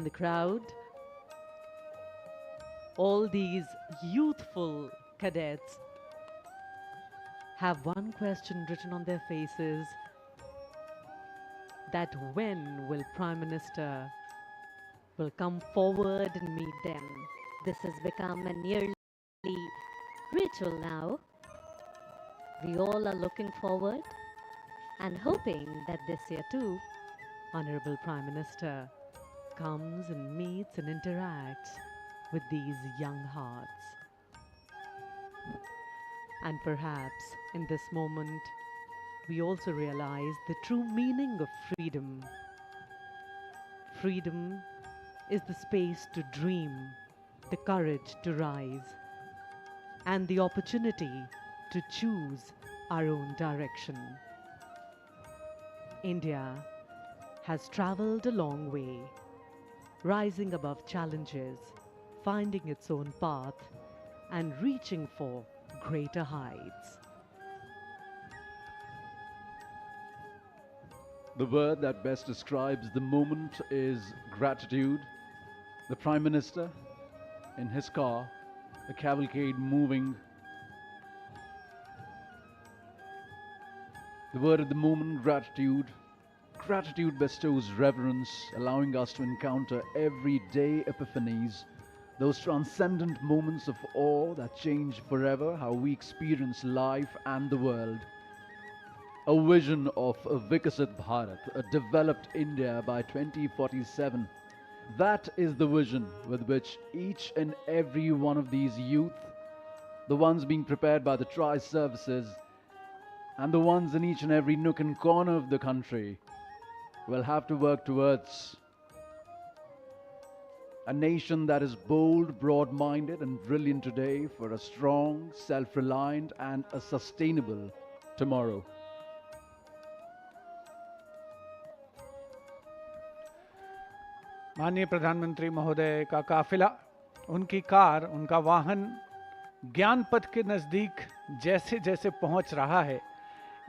the crowd, all these youthful cadets have one question written on their faces, that when will Prime Minister will come forward and meet them. This has become a nearly ritual now. We all are looking forward and hoping that this year too, Honorable Prime Minister comes and meets and interacts with these young hearts. And perhaps in this moment, we also realize the true meaning of freedom. Freedom is the space to dream, the courage to rise, and the opportunity to choose our own direction. India has traveled a long way, rising above challenges, finding its own path, and reaching for greater heights. The word that best describes the moment is gratitude. The Prime Minister, in his car, the cavalcade moving. The word of the moment, gratitude. Gratitude bestows reverence, allowing us to encounter everyday epiphanies, those transcendent moments of awe that change forever how we experience life and the world. A vision of a Vikasit Bharat, a developed India by 2047. That is the vision with which each and every one of these youth, the ones being prepared by the tri-services, and the ones in each and every nook and corner of the country, will have to work towards. A nation that is bold, broad-minded and brilliant today for a strong, self-reliant and a sustainable tomorrow. माननीय प्रधानमंत्री महोदय का काफिला, उनकी car, उनका वाहन ज्ञान पथ के नज़दीक जैसे जैसे पहुंच रहा है,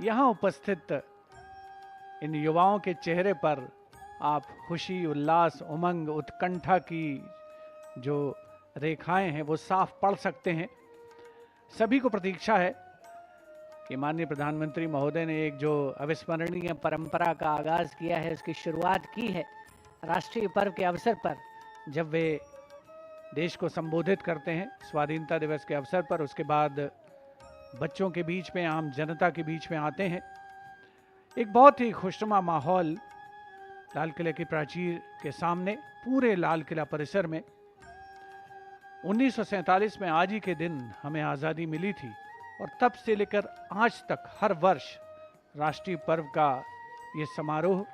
यहाँ उपस्थित इन युवाओं के चेहरे पर आप खुशी, उल्लास, उमंग, उत्कंठा की जो रेखाएं हैं वो साफ पढ़ सकते हैं। सभी को प्रतीक्षा है कि माननीय प्रधानमंत्री महोदय ने एक जो अविस्मरणीय परंपरा का आगाज किया है, उसकी शुरुआत की है राष्ट्रीय पर्व के अवसर पर, जब वे देश को संबोधित करते हैं स्वाधीनता दिवस के अवसर पर। उसके बाद बच्चों के बीच में, आम जनता के बीच में आते हैं। एक बहुत ही खुशनुमा माहौल लाल किले की प्राचीर के सामने, पूरे लाल किला परिसर में। 1947 में आज ही के दिन हमें आज़ादी मिली थी और तब से लेकर आज तक हर वर्ष राष्ट्रीय पर्व का ये समारोह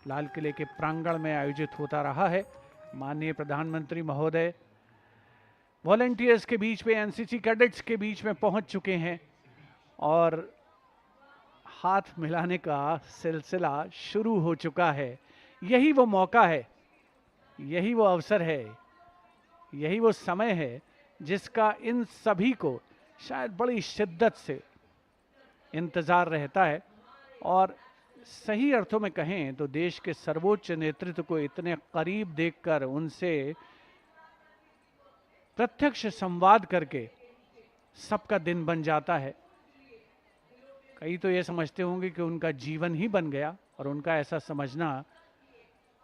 लाल किले के प्रांगण में आयोजित होता रहा है। माननीय प्रधानमंत्री महोदय वॉलंटियर्स के बीच में, एनसीसी कैडेट्स के बीच में पहुंच चुके हैं और हाथ मिलाने का सिलसिला शुरू हो चुका है। यही वो मौका है, यही वो अवसर है, यही वो समय है जिसका इन सभी को शायद बड़ी शिद्दत से इंतज़ार रहता है। और सही अर्थों में कहें तो देश के सर्वोच्च नेतृत्व को इतने करीब देखकर, उनसे प्रत्यक्ष संवाद करके सबका दिन बन जाता है। कई तो ये समझते होंगे कि उनका जीवन ही बन गया, और उनका ऐसा समझना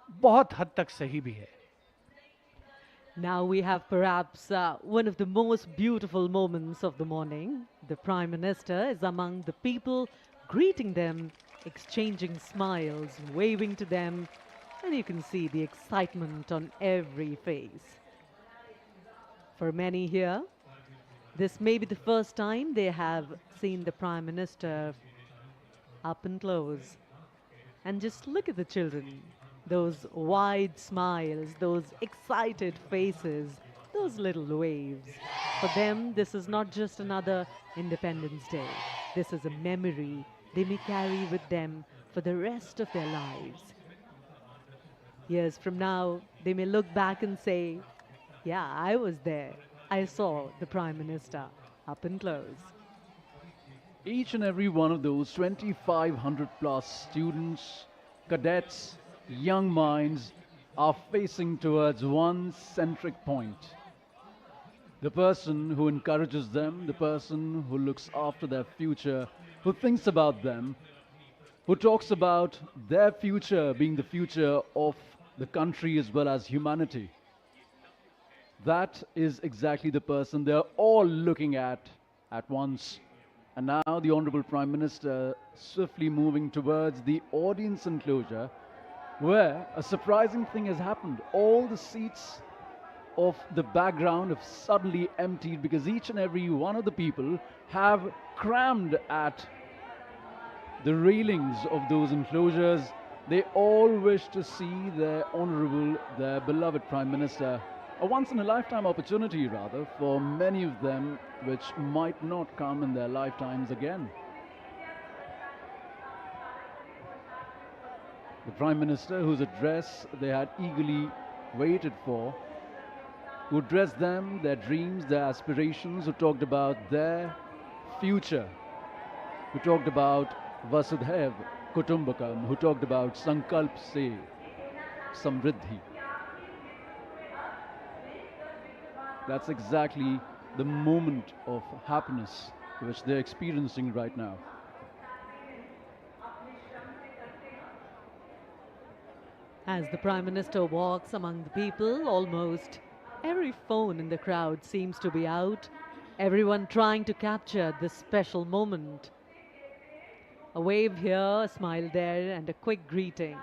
बहुत हद तक सही भी है। Now we have perhaps one of the most beautiful moments of the morning. The Prime Minister is among the people, greeting them, exchanging smiles, waving to them, and you can see the excitement on every face. For many here, this may be the first time they have seen the Prime Minister up and close. And just look at the children, those wide smiles, those excited faces, those little waves. For them, this is not just another Independence Day. This is a memory they may carry with them for the rest of their lives. Years from now, they may look back and say, yeah, I was there. I saw the Prime Minister up and close. Each and every one of those 2,500 plus students, cadets, young minds are facing towards one centric point. The person who encourages them, the person who looks after their future, who thinks about them, who talks about their future being the future of the country as well as humanity. That is exactly the person they're all looking at once. And now the Honorable Prime Minister swiftly moving towards the audience enclosure, where a surprising thing has happened. All the seats of the background have suddenly emptied because each and every one of the people have crammed at the railings of those enclosures. They all wish to see their honorable, their beloved Prime Minister. A once-in-a-lifetime opportunity, rather, for many of them, which might not come in their lifetimes again. The Prime Minister, whose address they had eagerly waited for, who addressed them, their dreams, their aspirations, who talked about their future, who talked about Vasudhaiv Kutumbakam, who talked about Sankalp Se Samriddhi. That's exactly the moment of happiness which they're experiencing right now. As the Prime Minister walks among the people, almost every phone in the crowd seems to be out, everyone trying to capture this special moment. A wave here, a smile there, and a quick greeting.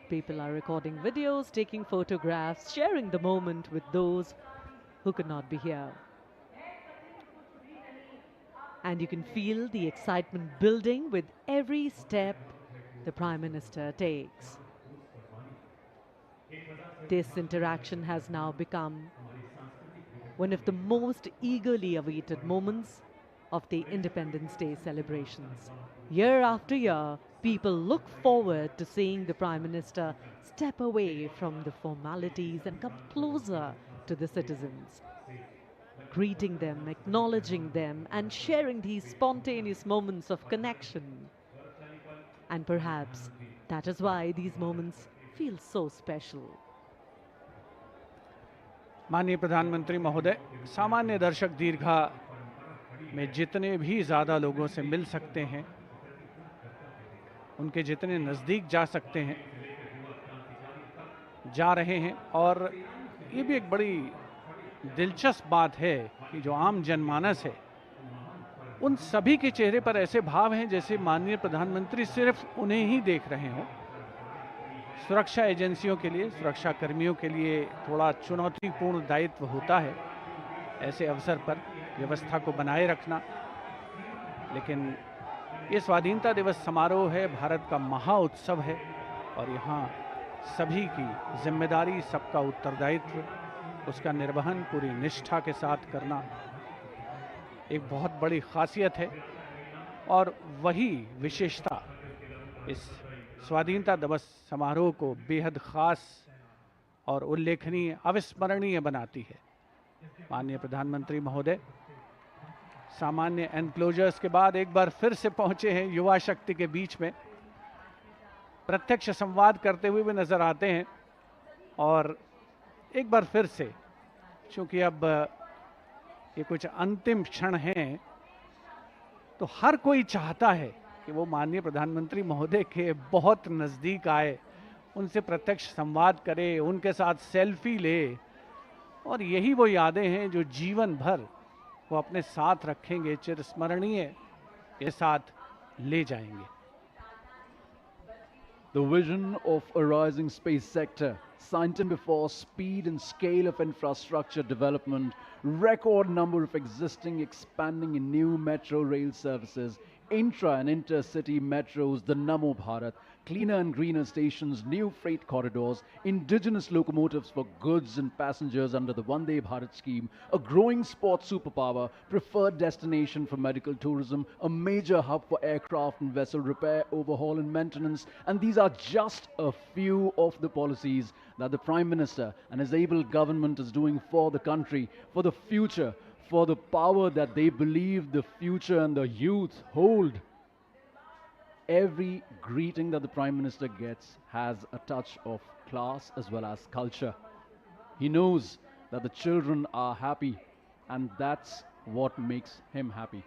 People are recording videos, taking photographs, sharing the moment with those who could not be here. And you can feel the excitement building with every step the Prime Minister takes. This interaction has now become one of the most eagerly awaited moments of the Independence Day celebrations. Year after year, people look forward to seeing the Prime Minister step away from the formalities and come closer to the citizens, greeting them, acknowledging them, and sharing these spontaneous moments of connection. And perhaps that is why these moments feel so special. माननीय प्रधानमंत्री महोदय, सामान्य दर्शक दीर्घा में जितने भी ज़्यादा लोगों से मिल सकते हैं, उनके जितने नज़दीक जा सकते हैं, जा रहे हैं। और ये भी एक बड़ी दिलचस्प बात है कि जो आम जनमानस है, उन सभी के चेहरे पर ऐसे भाव हैं जैसे माननीय प्रधानमंत्री सिर्फ उन्हें ही देख रहे हों। सुरक्षा एजेंसियों के लिए, सुरक्षा कर्मियों के लिए थोड़ा चुनौतीपूर्ण दायित्व होता है ऐसे अवसर पर व्यवस्था को बनाए रखना, लेकिन ये स्वाधीनता दिवस समारोह है, भारत का महा उत्सव है और यहाँ सभी की जिम्मेदारी, सबका उत्तरदायित्व, उसका निर्वहन पूरी निष्ठा के साथ करना एक बहुत बड़ी खासियत है। और वही विशेषता इस स्वाधीनता दिवस समारोह को बेहद खास और उल्लेखनीय, अविस्मरणीय बनाती है। माननीय प्रधानमंत्री महोदय सामान्य एनक्लोजर्स के बाद एक बार फिर से पहुंचे हैं युवा शक्ति के बीच में, प्रत्यक्ष संवाद करते हुए भी नजर आते हैं। और एक बार फिर से, चूंकि अब ये कुछ अंतिम क्षण हैं, तो हर कोई चाहता है कि वो माननीय प्रधानमंत्री महोदय के बहुत नज़दीक आए, उनसे प्रत्यक्ष संवाद करे, उनके साथ सेल्फी ले। और यही वो यादें हैं जो जीवन भर वो अपने साथ रखेंगे, चिरस्मरणीय के साथ ले जाएंगे। The vision of a rising space sector, signed before speed and scale of infrastructure development, record number of existing, expanding in new metro rail services, intra and intercity metros, the Namo Bharat, cleaner and greener stations, new freight corridors, indigenous locomotives for goods and passengers under the Vande Bharat scheme, a growing sports superpower, preferred destination for medical tourism, a major hub for aircraft and vessel repair, overhaul and maintenance. And these are just a few of the policies that the Prime Minister and his able government is doing for the country, for the future, for the power that they believe the future and the youth hold. Every greeting that the Prime Minister gets has a touch of class as well as culture. He knows that the children are happy, and that's what makes him happy.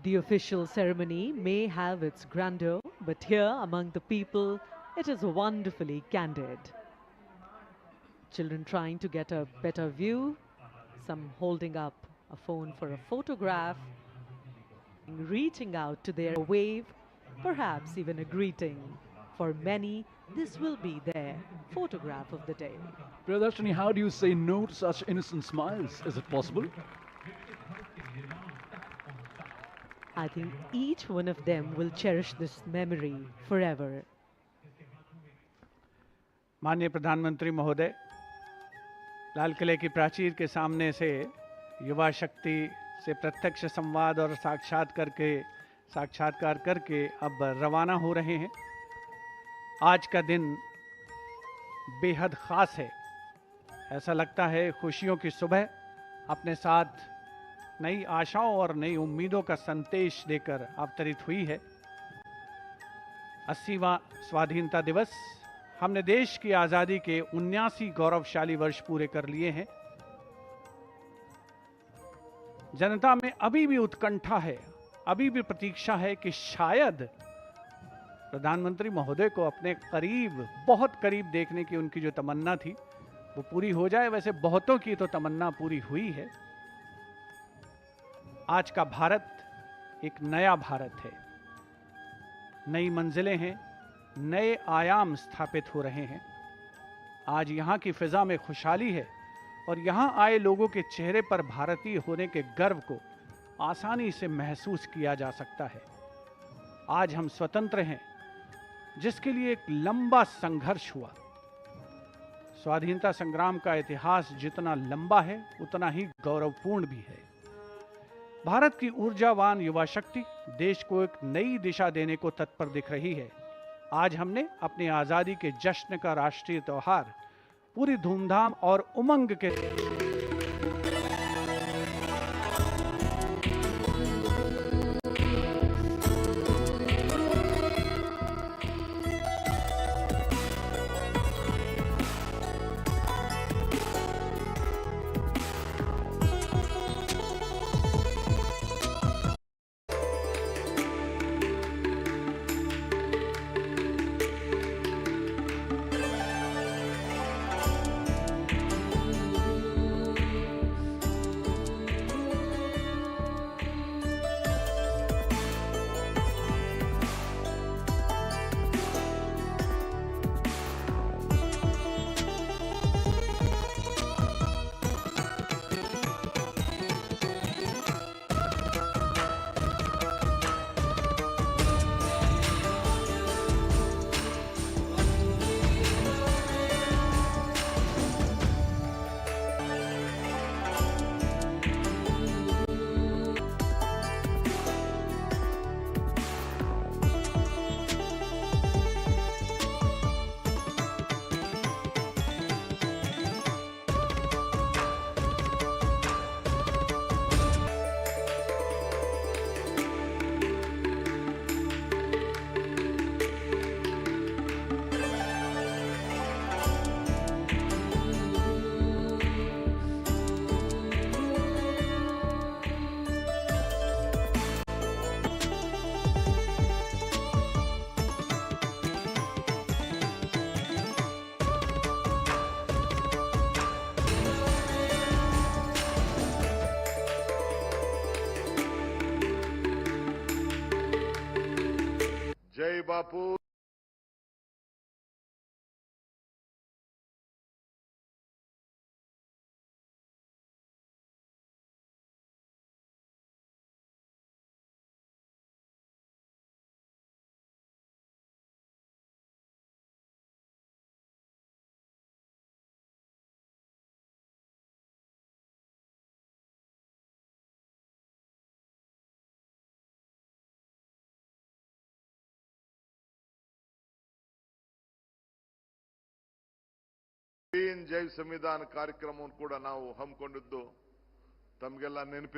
The official ceremony may have its grandeur, but here among the people, it is wonderfully candid. Children trying to get a better view, some holding up a phone for a photograph, reaching out to their wave, perhaps even a greeting. For many, this will be their photograph of the day. Priyadarshini, how do you say no to such innocent smiles? Is it possible? I think each one of them will cherish this memory forever. माननीय प्रधानमंत्री महोदय, लाल किले की प्राचीर के सामने से युवा शक्ति से प्रत्यक्ष संवाद और साक्षात्कार करके अब रवाना हो रहे हैं। आज का दिन बेहद खास है। ऐसा लगता है खुशियों की सुबह अपने साथ नई आशाओं और नई उम्मीदों का संदेश देकर अवतरित हुई है। 80वां स्वाधीनता दिवस, हमने देश की आज़ादी के 79 गौरवशाली वर्ष पूरे कर लिए हैं। जनता में अभी भी उत्कंठा है, अभी भी प्रतीक्षा है कि शायद प्रधानमंत्री महोदय को अपने करीब, बहुत करीब देखने की उनकी जो तमन्ना थी वो पूरी हो जाए। वैसे बहुतों की तो तमन्ना पूरी हुई है। आज का भारत एक नया भारत है, नई मंजिलें हैं, नए आयाम स्थापित हो रहे हैं। आज यहाँ की फिजा में खुशहाली है और यहाँ आए लोगों के चेहरे पर भारतीय होने के गर्व को आसानी से महसूस किया जा सकता है। आज हम स्वतंत्र हैं, जिसके लिए एक लंबा संघर्ष हुआ। स्वाधीनता संग्राम का इतिहास जितना लंबा है उतना ही गौरवपूर्ण भी है। भारत की ऊर्जावान युवा शक्ति देश को एक नई दिशा देने को तत्पर दिख रही है। आज हमने अपनी आजादी के जश्न का राष्ट्रीय त्योहार पूरी धूमधाम और उमंग के जय बापू। ಜೈ ಸಂವಿಧಾನ ಕಾರ್ಯಕ್ರಮವನ್ನು ಕೂಡ ನಾವು ಹಮ್ಮಿಕೊಂಡಿದ್ದು ತಮಗೆಲ್ಲ ನೆನಪಿದೆ।